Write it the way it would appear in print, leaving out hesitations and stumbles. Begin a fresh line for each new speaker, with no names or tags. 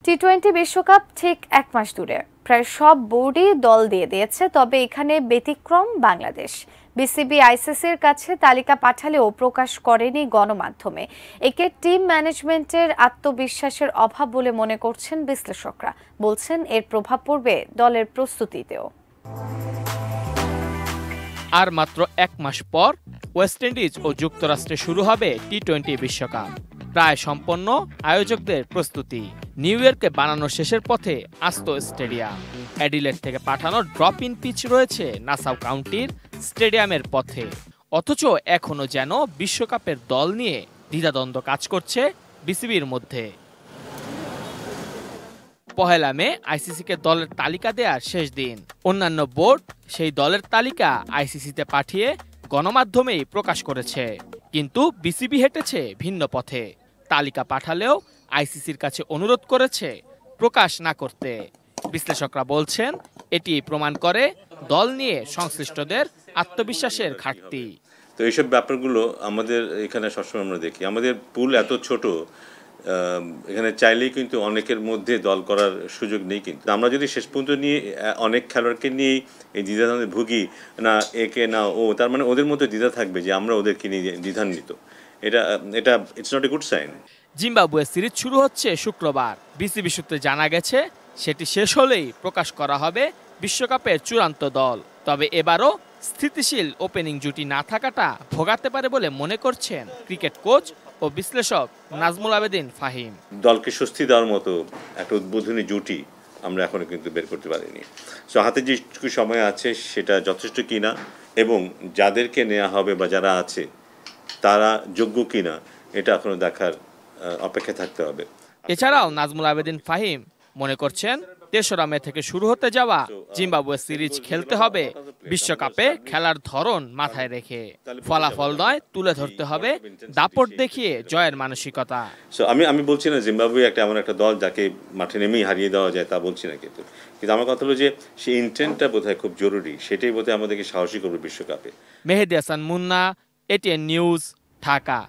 টি-20 বিশ্বকাপ ঠিক 1 মাস দূরে। প্রায় সব বোর্ডই দল দিয়ে দিয়েছে, তবে এখানে ব্যতিক্রম বাংলাদেশ। বিসিবি আইসিসির কাছে তালিকা পাঠালেও প্রকাশ করেনি গণমাধ্যমে। একে টিম ম্যানেজমেন্টের আত্মবিশ্বাসের অভাব বলে মনে করছেন বিশ্লেষকরা। বলছেন এর প্রভাব পড়বে দলের প্রস্তুতিতেও।
আর মাত্র 1 মাস পর ওয়েস্ট ইন্ডিজ ও যুক্তরাষ্ট্রে শুরু হবে টি-20 বিশ্বকাপ। প্রায় সম্পন্ন আয়োজকদের প্রস্তুতি। নিউ ইয়র্কে বানানো শেষের পথে আস্ত স্টেডিয়াম। অ্যাডিলেড থেকে পাঠানো ড্রপ ইন পিচ রয়েছে নাসাউ কাউন্টির স্টেডিয়ামের পথে। অথচ এখনো যেন বিশ্বকাপের দল নিয়ে দ্বিধাদ্বন্দ্ব কাজ করছে বিসিবির মধ্যে। পহেলা মে আইসিসিকে দলের তালিকা দেওয়ার শেষ দিন। অন্যান্য বোর্ড সেই দলের তালিকা আইসিসিতে পাঠিয়ে গণমাধ্যমেই প্রকাশ করেছে, কিন্তু বিসিবি হেঁটেছে ভিন্ন পথে। তালিকা পাঠালেও আইসিসির কাছে অনুরোধ করেছে প্রকাশ না করতে। বিশ্লেষকরা বলছেন এটি প্রমাণ করে দল নিয়ে সংশ্লিষ্টদের আত্মবিশ্বাসের ঘাটতি।
তো এইসব ব্যাপারগুলো আমাদের এখানে সবসময় আমরা দেখি। আমাদের পুল এত ছোট, এখানে চাইলেই কিন্তু অনেকের মধ্যে দল করার সুযোগ নেই। কিন্তু আমরা যদি শেষ পর্যন্ত নিয়ে অনেক খেলোয়াড়কে নিয়েই এই দ্বিধাদ্বন্দ্বে ভুগি, না একে না ও, তার মানে ওদের মধ্যে দ্বিধা থাকবে যে আমরা ওদেরকে নিয়ে দ্বিধান্বিত। এটা it's not a good sign.
Zimbabwe series শুরু হচ্ছে শুক্রবার। বিসিবি সূত্রে জানা গেছে সেটি শেষ হলেই প্রকাশ করা হবে বিশ্বকাপের চূড়ান্ত দল। তবে এবারও স্থিতিশীল ওপেনিং জুটি না থাকাটা ভোগাতে পারে বলে মনে করছেন ক্রিকেট কোচ ও বিশ্লেষক নাজমুল আবেদিন ফাহিম।
দলকে স্বস্তি দেওয়ার মতো একটা উদ্বোধনী জুটি আমরা এখনো কিন্তু বের করতে পারিনি। সো হাতে যেটুকু সময় আছে সেটা যথেষ্ট কিনা এবং যাদেরকে নেওয়া হবে বা যারা আছে তারা যোগ্য কিনা এটা এখনো দেখার অপেক্ষা থাকতে হবে।
এছাড়াও নাজমুল আবেদিন ফাহিম মনে করছেন ৩রা মে থেকে শুরু হতে যাওয়া জিম্বাবুয়ে সিরিজ খেলতে হবে বিশ্বকাপে খেলার ধরন মাথায় রেখে। ফলাফল নয়, তুলে ধরতে হবে দাপট দেখিয়ে জয়ের মানসিকতা।
সো আমি বলছি না জিম্বাবুয়ে এমন একটা দল যাকে মাঠে নেমেই হারিয়ে দেওয়া যায়, তা বলছি না। কিন্তু আমার কথা হলো যে সেই ইন্টেন্টটা বোধহয় খুব জরুরি। সেটাই বোধহয় আমাদেরকে সাহসী করবে বিশ্বকাপে।
মেহেদী হাসান মুন্না, এটিএন নিউজ, ঢাকা।